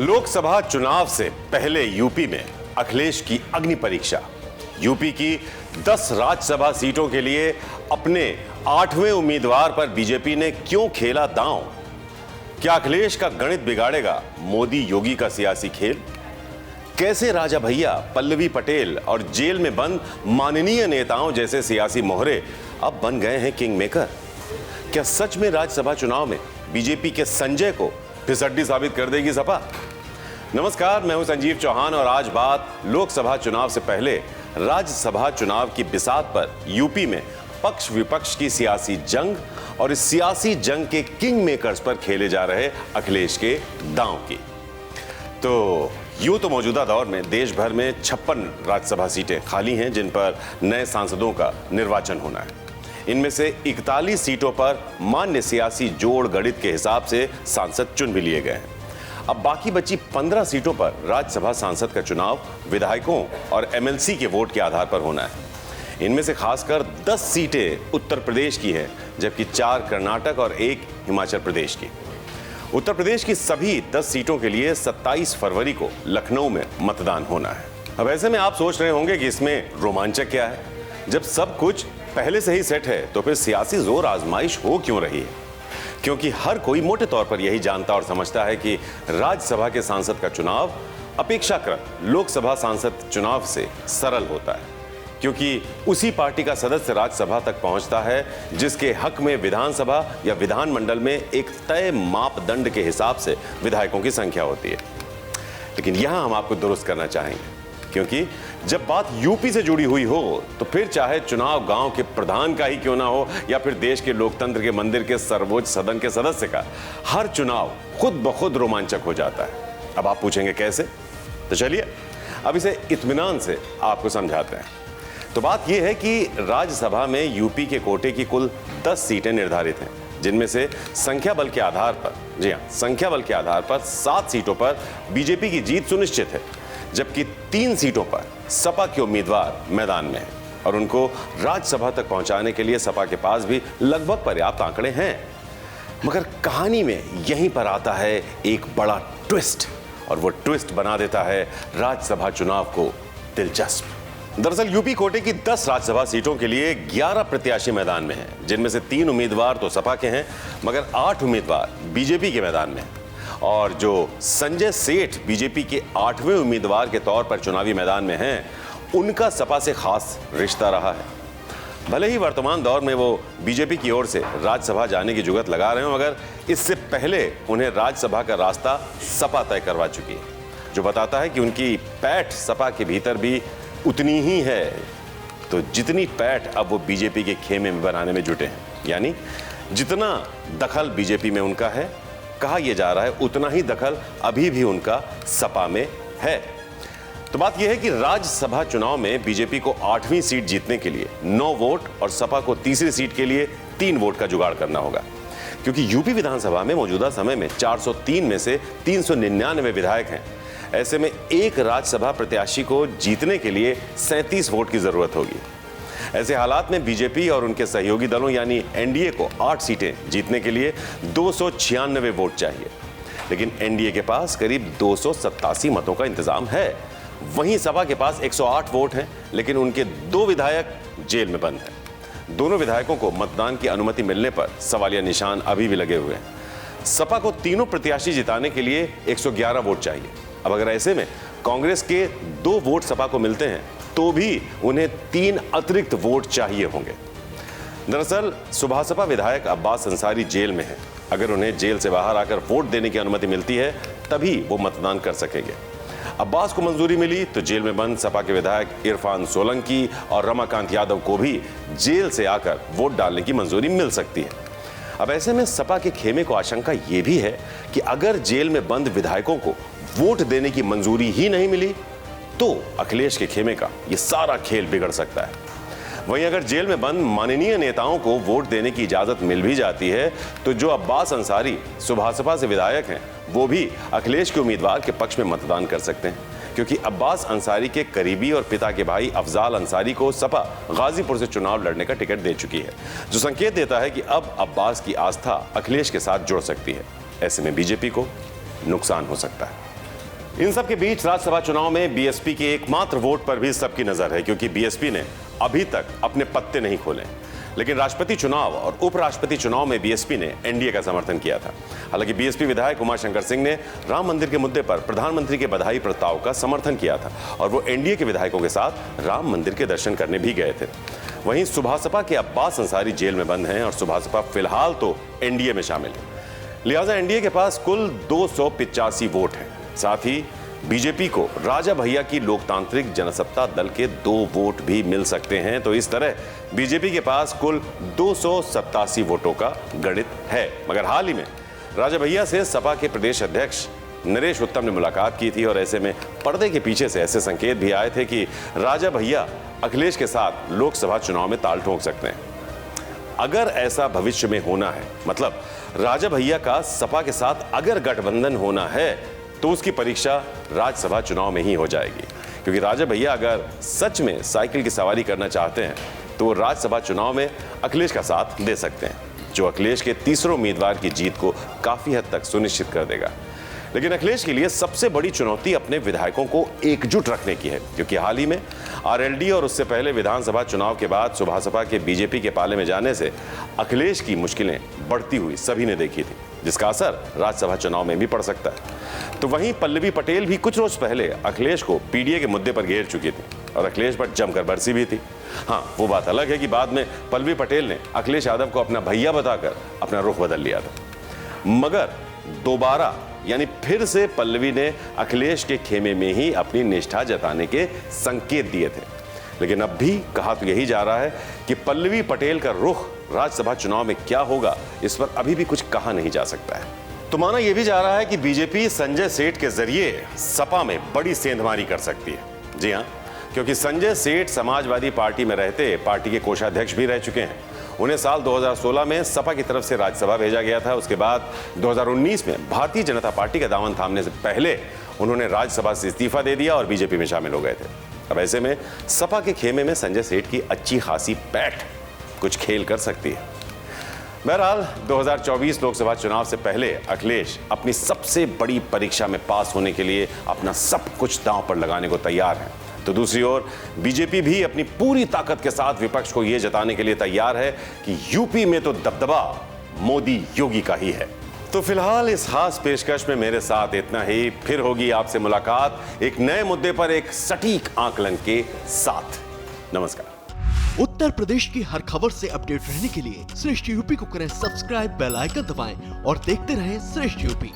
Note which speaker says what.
Speaker 1: लोकसभा चुनाव से पहले यूपी में अखिलेश की अग्नि परीक्षा। यूपी की 10 राज्यसभा सीटों के लिए अपने 8वें उम्मीदवार पर बीजेपी ने क्यों खेला दांव? क्या अखिलेश का गणित बिगाड़ेगा मोदी योगी का सियासी खेल? कैसे राजा भैया, पल्लवी पटेल और जेल में बंद माननीय नेताओं जैसे सियासी मोहरे अब बन गए हैं किंग मेकर? क्या सच में राज्यसभा चुनाव में बीजेपी के संजय को फिसड्डी साबित कर देगी सपा? नमस्कार, मैं हूं संजीव चौहान और आज बात लोकसभा चुनाव से पहले राज्यसभा चुनाव की बिसात पर यूपी में पक्ष विपक्ष की सियासी जंग और इस सियासी जंग के किंग मेकर्स पर खेले जा रहे अखिलेश के दांव की। तो यूं तो मौजूदा दौर में देश भर में 56 राज्यसभा सीटें खाली हैं जिन पर नए सांसदों का निर्वाचन होना है। इनमें से 41 सीटों पर मान्य सियासी जोड़ गणित के हिसाब से सांसद चुन भी लिए गए हैं। अब बाकी बची 15 सीटों पर राज्यसभा सांसद का चुनाव विधायकों और एमएलसी के वोट के आधार पर होना है। इनमें से खासकर 10 सीटें उत्तर प्रदेश की हैं, जबकि 4 कर्नाटक और 1 हिमाचल प्रदेश की। उत्तर प्रदेश की सभी 10 सीटों के लिए 27 फरवरी को लखनऊ में मतदान होना है। अब ऐसे में आप सोच रहे होंगे कि इसमें रोमांचक क्या है? जब सब कुछ पहले से ही सेट है तो फिर सियासी जोर आजमाइश हो क्यों रही है? क्योंकि हर कोई मोटे तौर पर यही जानता और समझता है कि राज्यसभा के सांसद का चुनाव अपेक्षाकृत लोकसभा सांसद चुनाव से सरल होता है, क्योंकि उसी पार्टी का सदस्य राज्यसभा तक पहुंचता है जिसके हक में विधानसभा या विधानमंडल में एक तय मापदंड के हिसाब से विधायकों की संख्या होती है। लेकिन यहां हम आपको दुरुस्त करना चाहेंगे, क्योंकि जब बात यूपी से जुड़ी हुई हो तो फिर चाहे चुनाव गांव के प्रधान का ही क्यों ना हो या फिर देश के लोकतंत्र के मंदिर के सर्वोच्च सदन के सदस्य का, हर चुनाव खुद ब खुद रोमांचक हो जाता है। अब आप पूछेंगे कैसे? तो चलिए अब इसे इत्मीनान से आपको समझाते हैं। तो बात यह है कि राज्यसभा में यूपी के कोटे की कुल 10 सीटें निर्धारित हैं, जिनमें से संख्या बल के आधार पर, जी हां, संख्या बल के आधार पर 7 सीटों पर बीजेपी की जीत सुनिश्चित है, जबकि 3 सीटों पर सपा के उम्मीदवार मैदान में हैं और उनको राज्यसभा तक पहुंचाने के लिए सपा के पास भी लगभग पर्याप्त आंकड़े हैं। मगर कहानी में यहीं पर आता है एक बड़ा ट्विस्ट, और वो ट्विस्ट बना देता है राज्यसभा चुनाव को दिलचस्प। दरअसल यूपी कोटे की 10 राज्यसभा सीटों के लिए 11 प्रत्याशी मैदान में हैं, जिनमें से 3 उम्मीदवार तो सपा के हैं, मगर 8 उम्मीदवार बीजेपी के मैदान में हैं। और जो संजय सेठ बीजेपी के 8वें उम्मीदवार के तौर पर चुनावी मैदान में हैं, उनका सपा से खास रिश्ता रहा है। भले ही वर्तमान दौर में वो बीजेपी की ओर से राज्यसभा जाने की जुगत लगा रहे हो, मगर इससे पहले उन्हें राज्यसभा का रास्ता सपा तय करवा चुकी है, जो बताता है कि उनकी पैठ सपा के भीतर भी उतनी ही है। तो जितनी पैठ अब वो बीजेपी के खेमे में बनाने में जुटे हैं, यानी जितना दखल बीजेपी में उनका है, कहा यह जा रहा है उतना ही दखल अभी भी उनका सपा में है। तो बात यह है कि राज्यसभा चुनाव में बीजेपी को 8वीं सीट जीतने के लिए 9 वोट और सपा को तीसरी सीट के लिए 3 वोट का जुगाड़ करना होगा, क्योंकि यूपी विधानसभा में मौजूदा समय में 403 में से 399 विधायक हैं। ऐसे में एक राज्यसभा प्रत्याशी को जीतने के लिए 37 वोट की जरूरत होगी। ऐसे हालात में बीजेपी और उनके सहयोगी दलों यानी एनडीए को 8 सीटें जीतने के लिए 296 वोट चाहिए, लेकिन एनडीए के पास करीब 287 मतों का इंतजाम है। वहीं सपा के पास 108 वोट हैं, लेकिन उनके 2 विधायक जेल में बंद हैं। दोनों विधायकों को मतदान की अनुमति मिलने पर सवालिया निशान अभी भी लगे हुए हैं। सपा को तीनों प्रत्याशी जिताने के लिए 111 वोट चाहिए। अब अगर ऐसे में कांग्रेस के 2 वोट सपा को मिलते हैं तो भी उन्हें 3 अतिरिक्त वोट चाहिए होंगे। दरअसल सुभासपा विधायक अब्बास अंसारी जेल में हैं। अगर उन्हें जेल से बाहर आकर वोट देने की अनुमति मिलती है तभी वो मतदान कर सकेंगे। अब्बास को मंजूरी मिली तो जेल में बंद सपा के विधायक इरफान सोलंकी और रमाकांत यादव को भी जेल से आकर वोट डालने की मंजूरी मिल सकती है। अब ऐसे में सपा के खेमे को आशंका यह भी है कि अगर जेल में बंद विधायकों को वोट देने की मंजूरी ही नहीं मिली तो अखिलेश के खेमे का यह सारा खेल बिगड़ सकता है। वहीं अगर जेल में बंद माननीय नेताओं को वोट देने की इजाजत मिल भी जाती है तो जो अब्बास अंसारी सुभासपा से विधायक हैं वो भी अखिलेश के उम्मीदवार के पक्ष में मतदान कर सकते हैं, क्योंकि अब्बास अंसारी के करीबी और पिता के भाई अफजाल अंसारी को सपा गाजीपुर से चुनाव लड़ने का टिकट दे चुकी है, जो संकेत देता है कि अब अब्बास की आस्था अखिलेश के साथ जुड़ सकती है। ऐसे में बीजेपी को नुकसान हो सकता है। इन सब के बीच राज्यसभा चुनाव में बीएसपी के एकमात्र वोट पर भी सबकी नजर है, क्योंकि बीएसपी ने अभी तक अपने पत्ते नहीं खोले। लेकिन राष्ट्रपति चुनाव और उपराष्ट्रपति चुनाव में बीएसपी ने एनडीए का समर्थन किया था। हालांकि बीएसपी विधायक उमाशंकर सिंह ने राम मंदिर के मुद्दे पर प्रधानमंत्री के बधाई प्रस्ताव का समर्थन किया था और वो एनडीए के विधायकों के साथ राम मंदिर के दर्शन करने भी गए थे। वहीं सुभासपा के अब्बास अंसारी जेल में बंद हैं और सुभासपा फिलहाल तो एनडीए में शामिल है। लिहाजा एनडीए के पास कुल 285 वोट हैं। साथ ही बीजेपी को राजा भैया की लोकतांत्रिक जनसत्ता दल के 2 वोट भी मिल सकते हैं। तो इस तरह बीजेपी के पास कुल 287 वोटों का गणित है। मगर हाल ही में राजा भैया से सपा के प्रदेश अध्यक्ष नरेश उत्तम ने मुलाकात की थी और ऐसे में पर्दे के पीछे से ऐसे संकेत भी आए थे कि राजा भैया अखिलेश के साथ लोकसभा चुनाव में ताल ठोक सकते हैं। अगर ऐसा भविष्य में होना है, मतलब राजा भैया का सपा के साथ अगर गठबंधन होना है, तो उसकी परीक्षा राज्यसभा चुनाव में ही हो जाएगी। क्योंकि राजा भैया अगर सच में साइकिल की सवारी करना चाहते हैं तो राज्यसभा चुनाव में अखिलेश का साथ दे सकते हैं, जो अखिलेश के तीसरे उम्मीदवार की जीत को काफी हद तक सुनिश्चित कर देगा। लेकिन अखिलेश के लिए सबसे बड़ी चुनौती अपने विधायकों को एकजुट रखने की है, क्योंकि हाल ही में आरएलडी और उससे पहले विधानसभा चुनाव के बाद सुभासपा के बीजेपी के पाले में जाने से अखिलेश की मुश्किलें बढ़ती हुई सभी ने देखी थी, जिसका असर राज्यसभा चुनाव में भी पड़ सकता है। तो वहीं पल्लवी पटेल भी कुछ रोज पहले अखिलेश को पीडीए के मुद्दे पर घेर चुकी थी और अखिलेश पर जमकर बरसी भी थी। हाँ, वो बात अलग है कि बाद में पल्लवी पटेल ने अखिलेश यादव को अपना भैया बताकर अपना रुख बदल लिया था। मगर दोबारा यानी फिर से पल्लवी ने अखिलेश के खेमे में ही अपनी निष्ठा जताने के संकेत दिए थे। लेकिन अब भी कहा तो यही जा रहा है कि पल्लवी पटेल का रुख राज्यसभा चुनाव में क्या होगा, इस पर अभी भी कुछ कहा नहीं जा सकता है। तो माना यह भी जा रहा है कि बीजेपी संजय सेठ के जरिए सपा में बड़ी सेंधमारी कर सकती है। जी हाँ, क्योंकि संजय सेठ समाजवादी पार्टी में रहते पार्टी के कोषाध्यक्ष भी रह चुके हैं। उन्हें साल 2016 में सपा की तरफ से राज्यसभा भेजा गया था। उसके बाद 2019 में भारतीय जनता पार्टी का दामन थामने से पहले उन्होंने राज्यसभा से इस्तीफा दे दिया और बीजेपी में शामिल हो गए थे। अब ऐसे में सपा के खेमे में संजय सेठ की अच्छी खासी पैठ कुछ खेल कर सकती है। बहरहाल 2024 लोकसभा चुनाव से पहले अखिलेश अपनी सबसे बड़ी परीक्षा में पास होने के लिए अपना सब कुछ दांव पर लगाने को तैयार है। तो दूसरी ओर बीजेपी भी अपनी पूरी ताकत के साथ विपक्ष को यह जताने के लिए तैयार है कि यूपी में तो दबदबा मोदी योगी का ही है। तो फिलहाल इस खास पेशकश में मेरे साथ इतना ही। फिर होगी आपसे मुलाकात एक नए मुद्दे पर एक सटीक आकलन के साथ। नमस्कार।
Speaker 2: उत्तर प्रदेश की हर खबर से अपडेट रहने के लिए श्रेष्ठ यूपी को करें सब्सक्राइब, बेल आइकन दबाएं और देखते रहें श्रेष्ठ यूपी।